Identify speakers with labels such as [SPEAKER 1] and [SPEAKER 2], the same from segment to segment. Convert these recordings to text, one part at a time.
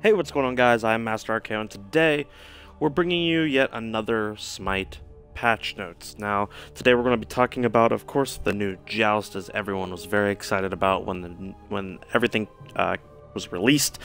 [SPEAKER 1] Hey, what's going on, guys? I'm Master RKO, and today we're bringing you yet another Smite patch notes. Now, today we're going to be talking about, of course, the new Joust, as everyone was very excited about when everything was released.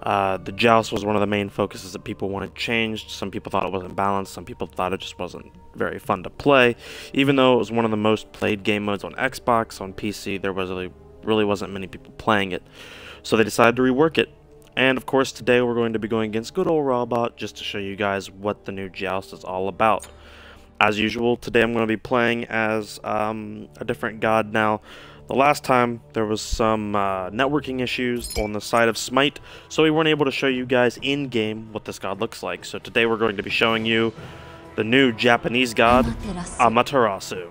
[SPEAKER 1] The Joust was one of the main focuses that people wanted changed. Some people thought it wasn't balanced. Some people thought it just wasn't very fun to play. Even though it was one of the most played game modes on Xbox, on PC, there really wasn't many people playing it. So they decided to rework it. And of course, today we're going to be going against good old Robot just to show you guys what the new Joust is all about. As usual, today I'm going to be playing as a different god. Now, the last time there was some networking issues on the side of Smite, so we weren't able to show you guys in-game what this god looks like. So today we're going to be showing you the new Japanese god, Amaterasu.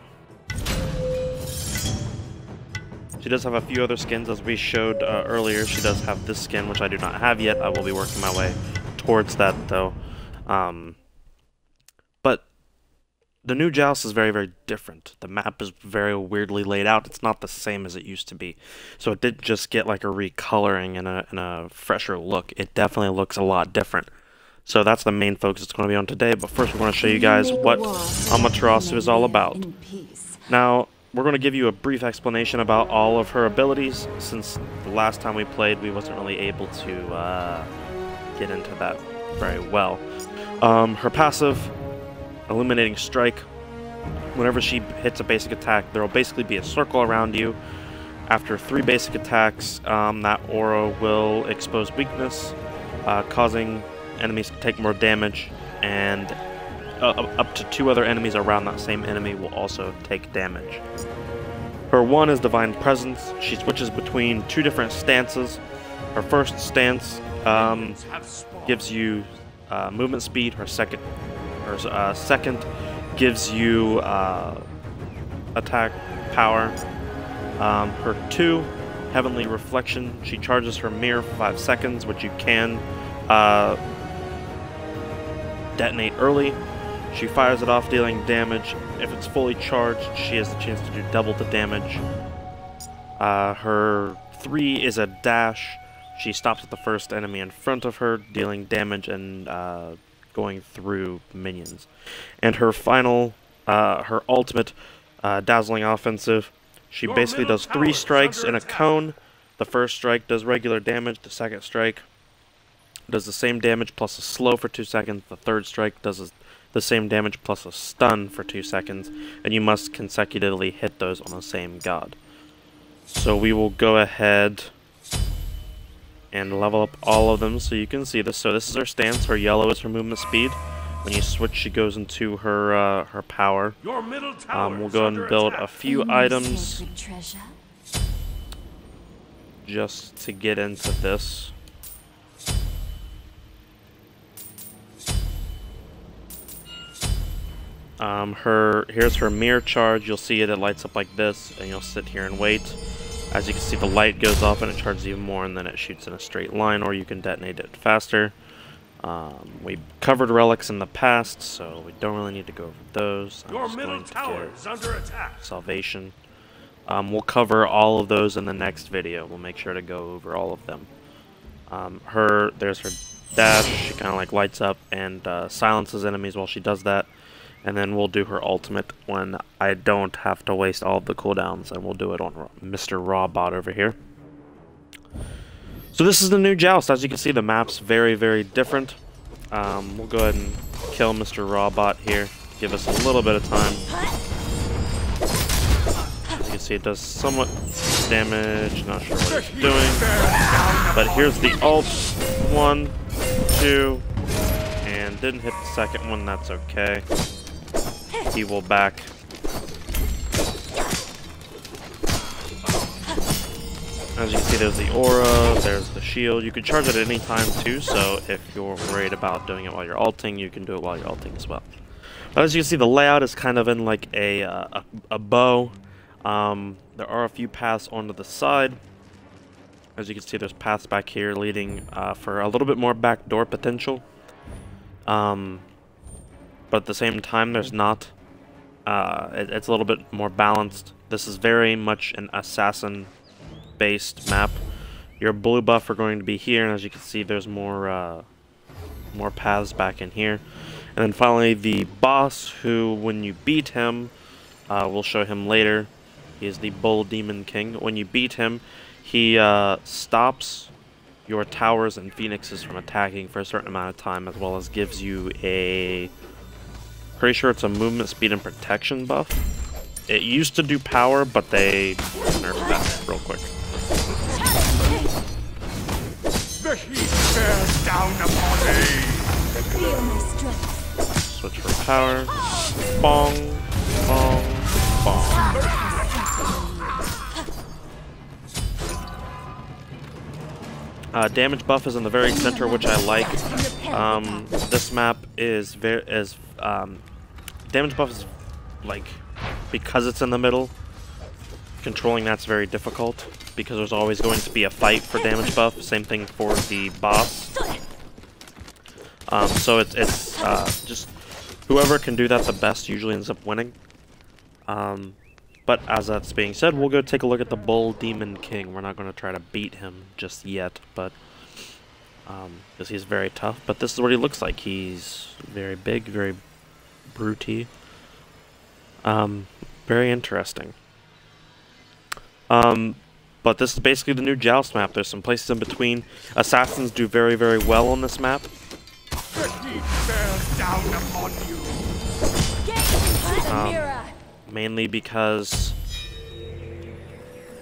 [SPEAKER 1] She does have a few other skins, as we showed earlier. She does have this skin, which I do not have yet. I will be working my way towards that, though. But the new Joust is very, very different. The map is very weirdly laid out. It's not the same as it used to be. So it did just get like a recoloring and a fresher look. It definitely looks a lot different. So that's the main focus it's going to be on today. But first, we're going to show you guys what Amaterasu is all about. Now, we're going to give you a brief explanation about all of her abilities, since the last time we played we wasn't really able to get into that very well. Her passive, Illuminating Strike, whenever she hits a basic attack, there will basically be a circle around you. After 3 basic attacks, that aura will expose weakness, causing enemies to take more damage, and up to 2 other enemies around that same enemy will also take damage. Her 1 is Divine Presence. She switches between 2 different stances. Her first stance gives you movement speed. Her second gives you attack power. Her 2, Heavenly Reflection. She charges her mirror for 5 seconds, which you can detonate early. She fires it off, dealing damage. If it's fully charged, she has the chance to do double the damage. Her 3 is a dash. She stops at the first enemy in front of her, dealing damage and going through minions. And her final, her ultimate, Dazzling Offensive. She basically does 3 strikes in a cone. The first strike does regular damage. The second strike does the same damage plus a slow for 2 seconds. The third strike does the same damage plus a stun for 2 seconds, and you must consecutively hit those on the same god. So we will go ahead and level up all of them so you can see this. So this is her stance. Her yellow is her movement speed. When you switch, she goes into her her power. We'll go ahead and build a few items just to get into this. Here's her mirror charge. You'll see it lights up like this, and you'll sit here and wait. As you can see, the light goes off and it charges even more, and then it shoots in a straight line, or you can detonate it faster. We covered relics in the past, so we don't really need to go over those.
[SPEAKER 2] Your middle tower is under attack.
[SPEAKER 1] Salvation. We'll cover all of those in the next video. We'll make sure to go over all of them. There's her dash. She kind of like lights up and silences enemies while she does that. And then we'll do her ultimate when I don't have to waste all of the cooldowns, and we'll do it on Mr. Robot over here. So this is the new Joust. As you can see, the map's very, very different. We'll go ahead and kill Mr. Robot here. Give us a little bit of time. As you can see, it does somewhat damage. Not sure what it's doing. But here's the ult. 1, 2, and didn't hit the second one. That's okay. He will back. As you can see, there's the aura, there's the shield. You can charge it at any time too, so if you're worried about doing it while you're ulting, you can do it while you're ulting as well. But as you can see, the layout is kind of in like a bow. There are a few paths onto the side. As you can see, there's paths back here leading for a little bit more backdoor potential. But at the same time, there's not. It's a little bit more balanced. This is very much an assassin-based map. Your blue buff are going to be here, and as you can see, there's more paths back in here. And then finally, the boss, who, when you beat him, we'll show him later. He is the Bull Demon King. When you beat him, he stops your towers and phoenixes from attacking for a certain amount of time, as well as gives you a... pretty sure it's a movement speed and protection buff. It used to do power, but they nerfed that real quick.
[SPEAKER 2] The heat bears down upon me.
[SPEAKER 3] Feel my strength.
[SPEAKER 1] Switch for power. Bong, bong, bong. Damage buff is in the very center, which I like. This map is damage buff is like, because it's in the middle, controlling that's very difficult because there's always going to be a fight for damage buff. Same thing for the boss. So it's just whoever can do that the best usually ends up winning. But as that's being said, we'll go take a look at the Bull Demon King. We're not going to try to beat him just yet, but because he's very tough. But this is what he looks like. He's very big, very brutey. Very interesting. But this is basically the new Joust map. There's some places in between. Assassins do very, very well on this map.
[SPEAKER 2] The heat bears down upon you.
[SPEAKER 1] Mainly because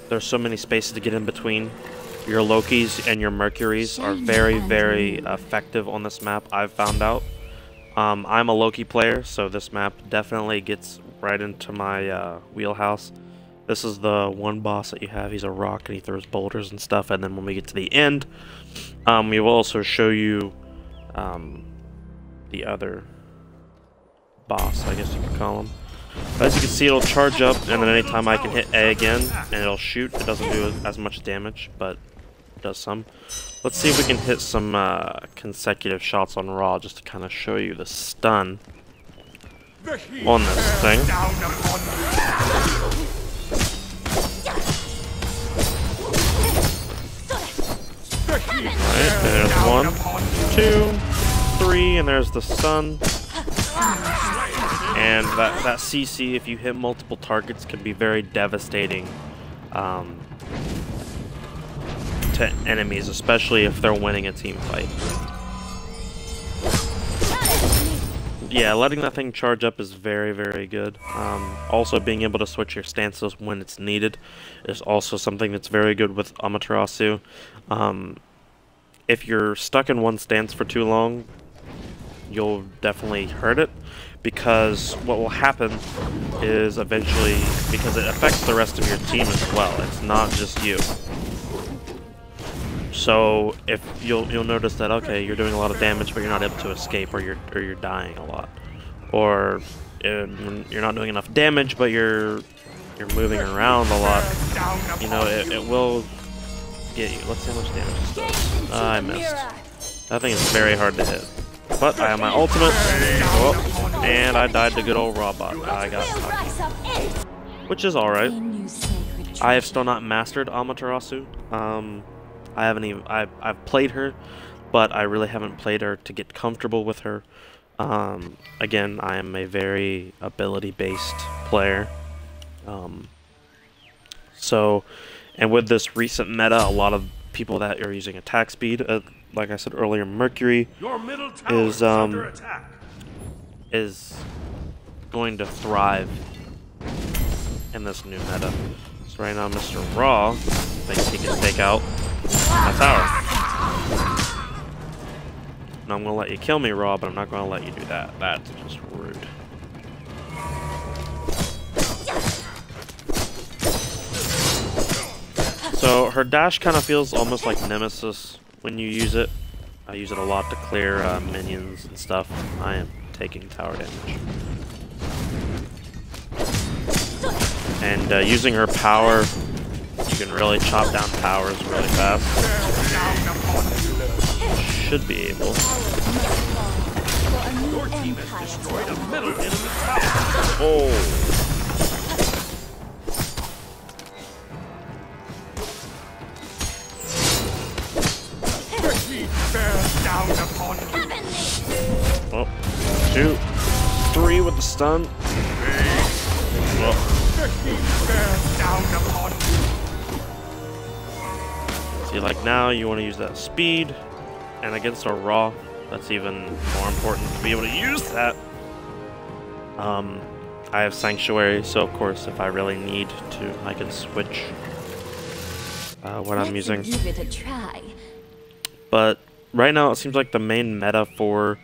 [SPEAKER 1] there's so many spaces to get in between. Your Lokis and your Mercuries are very, very effective on this map, I've found out. I'm a Loki player, so this map definitely gets right into my wheelhouse. This is the one boss that you have. He's a rock and he throws boulders and stuff, and then when we get to the end, we will also show you the other boss, I guess you could call him. As you can see, it'll charge up, and then anytime I can hit A again, and it'll shoot. It doesn't do as much damage, but it does some. Let's see if we can hit some consecutive shots on Raw, just to kind of show you the stun on this thing. Alright, there's 1, 2, 3, and there's the stun. And that CC, if you hit multiple targets, can be very devastating to enemies, especially if they're winning a team fight. Yeah, letting that thing charge up is very, very good. Also, being able to switch your stances when it's needed is also something that's very good with Amaterasu. If you're stuck in one stance for too long, you'll definitely hurt it. Because what will happen is eventually, because it affects the rest of your team as well, it's not just you. So if you'll notice that, okay, you're doing a lot of damage, but you're not able to escape, or you're dying a lot, or you're not doing enough damage, but you're moving around a lot. You know, it will get you. Let's see how much damage this does. I missed. That thing is very hard to hit. But I have my ultimate, and I died to good old Robot. I got cocky, which is alright. I have still not mastered Amaterasu. I haven't even. I've played her, but I really haven't played her to get comfortable with her. Again, I am a very ability-based player. And with this recent meta, a lot of people that are using attack speed, like I said earlier, Mercury is going to thrive in this new meta. So right now, Mr. Raw thinks he can take out my tower. Now I'm gonna let you kill me, Raw, but I'm not gonna let you do that. That's just rude. So her dash kind of feels almost like Nemesis when you use it. I use it a lot to clear minions and stuff. I am taking tower damage. And using her power, you can really chop down towers really fast. Should be able.
[SPEAKER 2] Your team has destroyed a middle enemy tower.
[SPEAKER 1] Oh.
[SPEAKER 2] down upon you.
[SPEAKER 1] Oh, 2, 3 with the stun. Oh.
[SPEAKER 2] The heat bears down upon you.
[SPEAKER 1] See, like now you want to use that speed, and against a raw, that's even more important to be able to use that. I have Sanctuary, so of course, if I really need to, I can switch what I'm using.
[SPEAKER 3] Give it a try.
[SPEAKER 1] But right now, it seems like the main meta for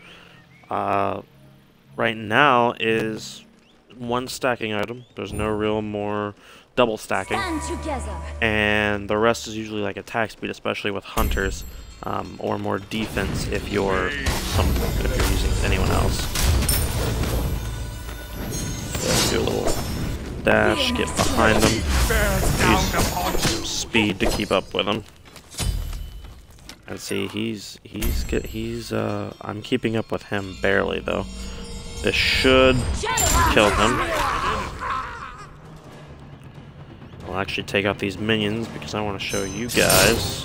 [SPEAKER 1] right now is one stacking item. There's no real more double stacking,
[SPEAKER 3] Stand together.
[SPEAKER 1] and the rest is usually like attack speed, especially with hunters, or more defense if you're using anyone else. Do a little dash, get behind them,
[SPEAKER 2] Bears down
[SPEAKER 1] use
[SPEAKER 2] upon you.
[SPEAKER 1] some speed to keep up with him. And see, I'm keeping up with him barely though. This should kill him. I'll actually take out these minions because I want to show you guys.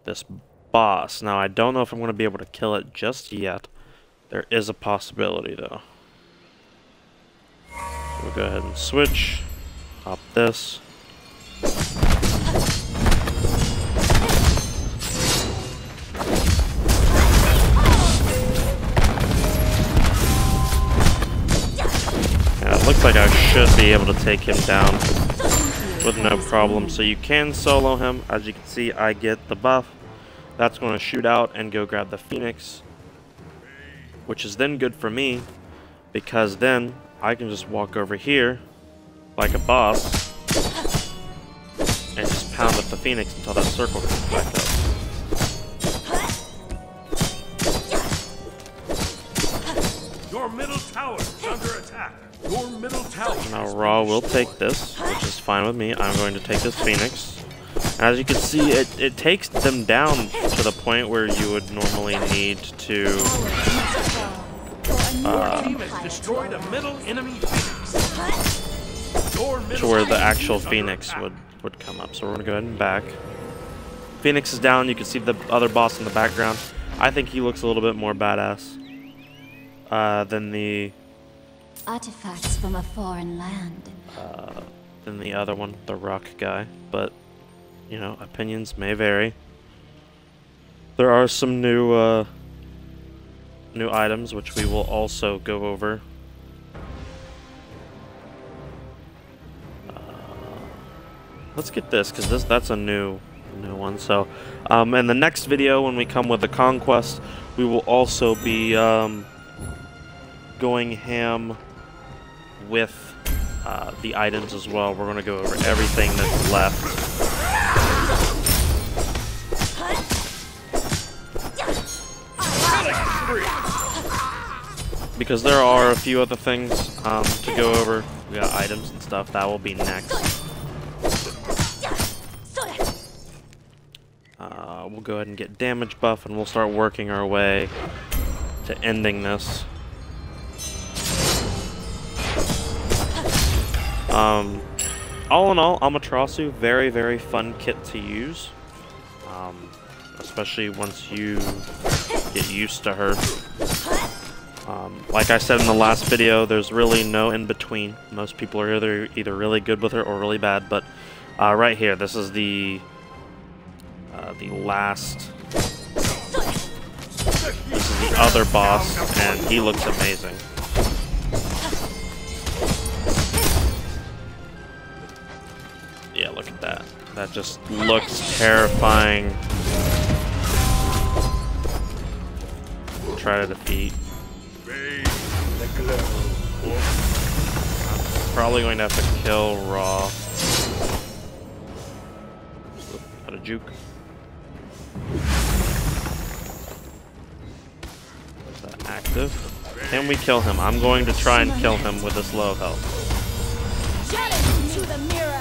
[SPEAKER 1] This boss. Now, I don't know if I'm going to be able to kill it just yet. There is a possibility, though. We'll go ahead and switch. Pop this. And it looks like I should be able to take him down with no problem. So you can solo him. As you can see, I get the buff. That's going to shoot out and go grab the Phoenix, which is then good for me because then I can just walk over here like a boss and just pound with the Phoenix until that circle comes back up.
[SPEAKER 2] Your middle tower is under attack. Your middle tower.
[SPEAKER 1] Now Raw will take this, which is fine with me. I'm going to take this Phoenix. As you can see, it takes them down to the point where you would normally need to
[SPEAKER 2] Team has destroyed a middle enemy Phoenix. Your middle
[SPEAKER 1] where the actual Phoenix would come up. So we're gonna go ahead and back. Phoenix is down. You can see the other boss in the background. I think he looks a little bit more badass than the
[SPEAKER 3] Artifacts from a foreign land.
[SPEAKER 1] other one, the rock guy. But you know, opinions may vary. There are some new items which we will also go over. Let's get this because that's a new one. So, in the next video when we come with the conquest, we will also be going ham with the items as well. We're going to go over everything that's left. Because there are a few other things to go over. We got items and stuff. That will be next. We'll go ahead and get damage buff, and we'll start working our way to ending this. All in all, Amaterasu, very, very fun kit to use. Especially once you get used to her. Like I said in the last video, there's really no in between. Most people are either really good with her or really bad. But right here, this is the last. This is the other boss, and he looks amazing. Yeah, look at that. That just looks terrifying. Try to defeat. Probably going to have to kill Raw. Got a juke. Is that active? Can we kill him? I'm going to try and kill him with this low health.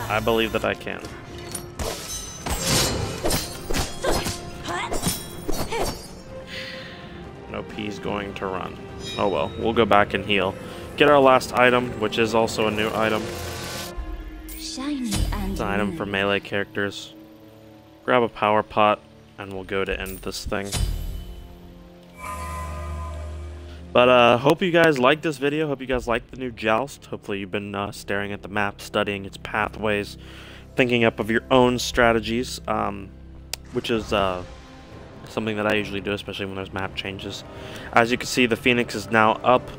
[SPEAKER 1] I believe that I can. Nope, he's going to run. Oh well, we'll go back and heal. Get our last item, which is also a new item.
[SPEAKER 3] shiny and
[SPEAKER 1] It's an item for
[SPEAKER 3] new.
[SPEAKER 1] melee characters. Grab a power pot, and we'll go to end this thing. But hope you guys liked this video. Hope you guys liked the new Joust. Hopefully you've been staring at the map, studying its pathways, thinking up of your own strategies, which is something that I usually do, especially when there's map changes. As you can see, the Phoenix is now up,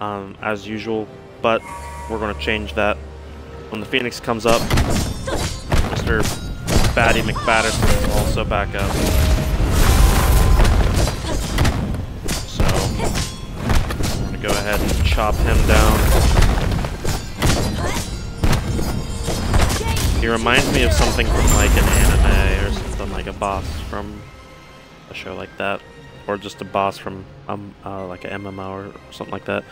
[SPEAKER 1] as usual, but we're going to change that. When the Phoenix comes up, Mr. Batty McBatterson will also back up. So, I'm going to go ahead and chop him down. He reminds me of something from like an anime or something, like a boss from a show like that, or just a boss from like an MMO or something like that.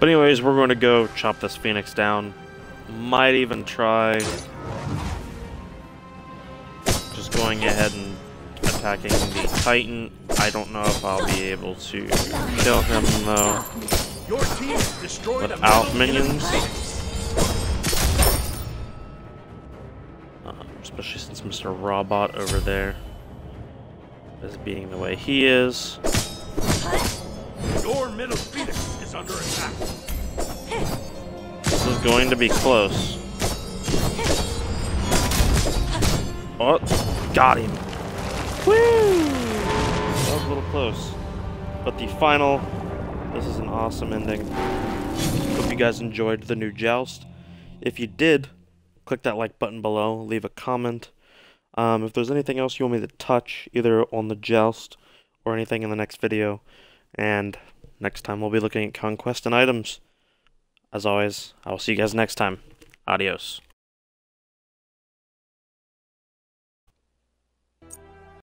[SPEAKER 1] But anyways, we're going to go chop this Phoenix down. Might even try just going ahead and attacking the Titan. I don't know if I'll be able to kill him though
[SPEAKER 2] Your team destroyed
[SPEAKER 1] without minions. Especially since Mr. Robot over there is being the way he is.
[SPEAKER 2] Your middle Phoenix is under attack.
[SPEAKER 1] This is going to be close. Oh, got him. Woo! That was a little close. But the final, this is an awesome ending. Hope you guys enjoyed the new Joust. If you did, click that like button below, leave a comment. If there's anything else you want me to touch, either on the Joust or anything in the next video. And next time we'll be looking at conquest and items. As always, I will see you guys next time. Adios.